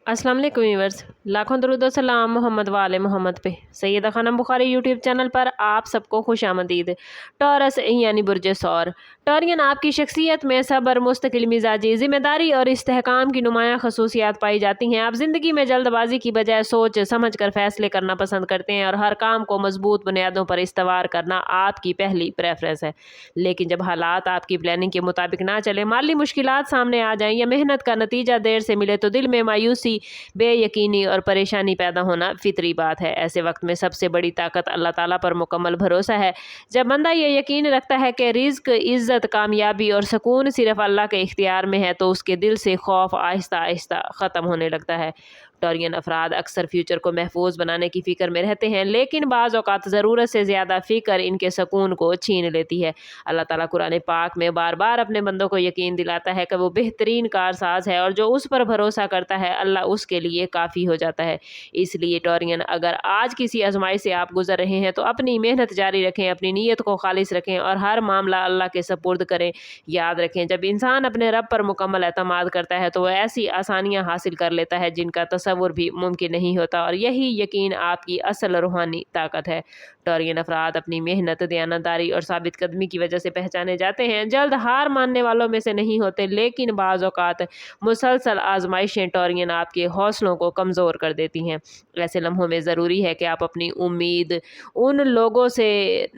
अस्सलाम वालेकुम व्यूअर्स, लाखों दरूद और सलाम मोहम्मद वाले मोहम्मद पे। सैयदा खानम बुखारी यूट्यूब चैनल पर आप सबको खुश आमदीद। टॉरस यानी बुर्ज सौर। टॉरियन आपकी शख्सियत में सब्र, मुस्तकिल मिजाजी, जिम्मेदारी और इस्तेहकाम की नुमायाँ खसूसियात पाई जाती हैं। आप ज़िंदगी में जल्दबाजी की बजाय सोच समझ कर फैसले करना पसंद करते हैं और हर काम को मजबूत बुनियादों पर इस्तवार करना आपकी पहली प्रेफरेंस है। लेकिन जब हालात आपकी प्लानिंग के मुताबिक ना चले, माली मुश्किलात सामने आ जाएं या मेहनत का नतीजा देर से मिले तो दिल में मायूसी, बेयकीनी और परेशानी पैदा होना फितरी बात है। ऐसे वक्त में सबसे बड़ी ताकत अल्लाह ताला पर मुकम्मल भरोसा है। जब बंदा ये यकीन रखता है कि रिज्क, इज्जत, कामयाबी और सुकून सिर्फ अल्लाह के इख्तियार में है तो उसके दिल से खौफ आहिस्ता आहिस्ता ख़त्म होने लगता है। टॉरियन अफराद अक्सर फ्यूचर को महफूज बनाने की फ़िक्र में रहते हैं, लेकिन बाज़ औक़ात ज़रूरत से ज़्यादा फ़िक्र इनके सुकून को छीन लेती है। अल्लाह ताला कुरान पाक में बार बार अपने बंदों को यकीन दिलाता है कि वो बेहतरीन कारसाज है और जो उस पर भरोसा करता है अल्लाह उसके लिए काफ़ी हो जाता है। इसलिए टॉरियन, अगर आज किसी आजमाइश से आप गुजर रहे हैं तो अपनी मेहनत जारी रखें, अपनी नीयत को खालिस रखें और हर मामला अल्लाह के सपुर्द करें। याद रखें, जब इंसान अपने रब पर मुकम्मल एतमाद करता है तो वह ऐसी आसानियाँ हासिल कर लेता है जिनका तसव्वुर भी मुमकिन नहीं होता, और यही यकीन आपकी असल रूहानी ताकत है। टॉरियन अफराद अपनी मेहनत, दयानतदारी और साबित कदमी की वजह से पहचाने जाते हैं। जल्द हार मानने वालों में से नहीं होते, लेकिन बाज़ औक़ात मुसलसल आजमाइशें टॉरियन आपके हौसलों को कमज़ोर कर देती हैं। ऐसे लम्हों में ज़रूरी है कि आप अपनी उम्मीद उन लोगों से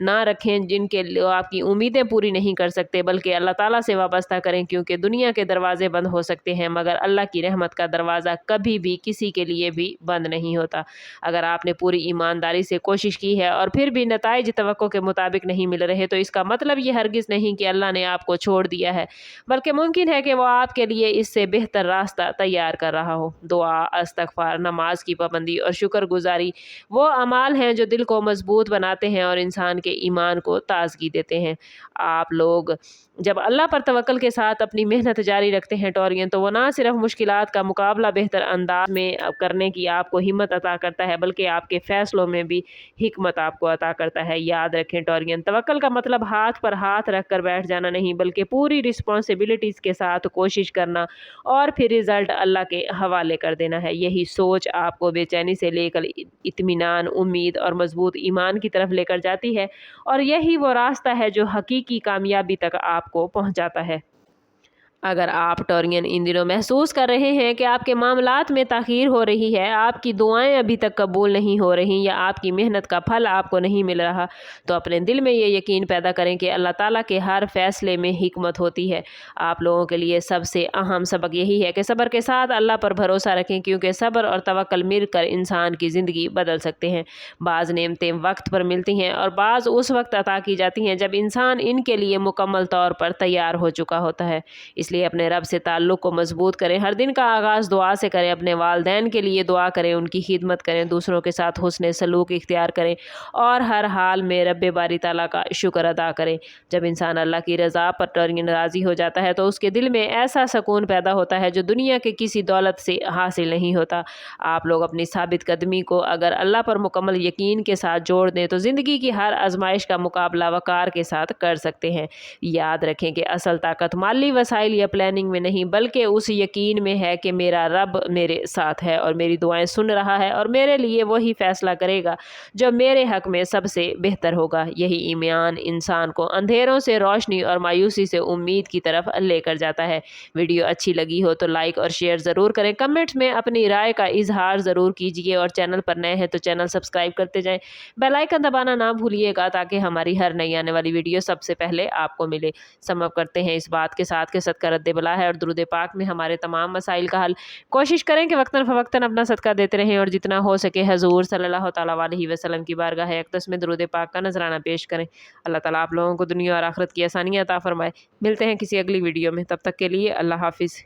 ना रखें जिनके आपकी उम्मीदें पूरी नहीं कर सकते, बल्कि अल्लाह ताला से वाबस्ता करें, क्योंकि दुनिया के दरवाजे बंद हो सकते हैं मगर अल्लाह की रहमत का दरवाज़ा कभी भी किसी के लिए भी बंद नहीं होता। अगर आपने पूरी ईमानदारी से कोशिश की है और फिर भी नताइज तवक्को के मुताबिक नहीं मिल रहे तो इसका मतलब ये हरगिज़ नहीं कि अल्लाह ने आपको छोड़ दिया है, बल्कि मुमकिन है कि वो आपके लिए इससे बेहतर रास्ता तैयार कर रहा हो। दुआ, इस्तिग़फ़ार, नमाज की पाबंदी और शुक्रगुजारी वो अमाल हैं जो दिल को मजबूत बनाते हैं और इंसान के ईमान को ताज़गी देते हैं। आप लोग जब अल्लाह पर तवक्ल के साथ अपनी मेहनत जारी रखते हैं टॉरियन, तो वो ना सिर्फ मुश्किलात का मुकाबला बेहतर अंदाज में करने की आपको हिम्मत अता करता है, बल्कि आपके फ़ैसलों में भी हिकमत आपको अता करता है। याद रखें टॉरियन, तवक्ल का मतलब हाथ पर हाथ रख कर बैठ जाना नहीं, बल्कि पूरी रिस्पॉन्सिबिलिटीज़ के साथ कोशिश करना और फिर रिज़ल्ट अल्लाह के हवाले कर देना है। यही सोच आपको बेचैनी से लेकर इत्मीनान, उम्मीद और मजबूत ईमान की तरफ लेकर जाती है, और यही वो रास्ता है जो हकीकी कामयाबी तक आपको पहुंचाता है। अगर आप टॉरियन इन दिनों महसूस कर रहे हैं कि आपके मामलात में ताख़ीर हो रही है, आपकी दुआएं अभी तक कबूल नहीं हो रही या आपकी मेहनत का फल आपको नहीं मिल रहा, तो अपने दिल में ये यकीन पैदा करें कि अल्लाह ताला के हर फैसले में हिकमत होती है। आप लोगों के लिए सबसे अहम सबक यही है कि सब्र के साथ अल्लाह पर भरोसा रखें, क्योंकि सब्र और तवक्ल मिलकर इंसान की ज़िंदगी बदल सकते हैं। बाज़ नेमतें वक्त पर मिलती हैं और बाज़ उस वक्त अता की जाती हैं जब इंसान इनके लिए मुकम्मल तौर पर तैयार हो चुका होता है। इसलिए अपने रब से ताल्लुक़ को मजबूत करें, हर दिन का आगाज़ दुआ से करें, अपने वालिदैन के लिए दुआ करें, उनकी खिदमत करें, दूसरों के साथ हुस्न सलूक इख्तियार करें और हर हाल में रब्बे बारी ताला का शुक्र अदा करें। जब इंसान अल्लाह की रज़ा पर टॉरियन राज़ी हो जाता है तो उसके दिल में ऐसा सुकून पैदा होता है जो दुनिया के किसी दौलत से हासिल नहीं होता। आप लोग अपनी साबित कदमी को अगर अल्लाह पर मुकम्मल यकीन के साथ जोड़ दें तो ज़िंदगी की हर आजमाइश का मुकाबला वक़ार के साथ कर सकते हैं। याद रखें कि असल ताकत माली वसाइल या प्लानिंग में नहीं, बल्कि उस यकीन में है कि मेरा रब मेरे साथ है और मेरी दुआएं सुन रहा है और मेरे लिए वही फ़ैसला करेगा जो मेरे हक़ में सबसे बेहतर होगा। यही ईमान इंसान को अंधेरों से रोशनी और मायूसी से उम्मीद की तरफ लेकर जाता है। वीडियो अच्छी लगी हो तो लाइक और शेयर ज़रूर करें, कमेंट्स में अपनी राय का इजहार ज़रूर कीजिए और चैनल पर नए हैं तो चैनल सब्सक्राइब करते जाएँ। बेल आइकन दबाना ना भूलिएगा ताकि हमारी हर नई आने वाली वीडियो सबसे पहले आपको मिले। समझ करते हैं इस बात के साथ कि सदका रद्द बला है और दुरूद पाक में हमारे तमाम मसाइल का हल। कोशिश करें कि वक्तन फ़वक्तन अपना सदका देते रहें और जितना हो सके हजूर सल्लल्लाहु तआला अलैहि वसल्लम की बारगाह अक़दस में दुरूद पाक का नजराना पेश करें। अल्लाह ताला आप लोगों को दुनिया और आखिरत की आसानियाँ अता फरमाए। मिलते हैं किसी अगली वीडियो में, तब तक के लिए अल्लाह हाफिज़।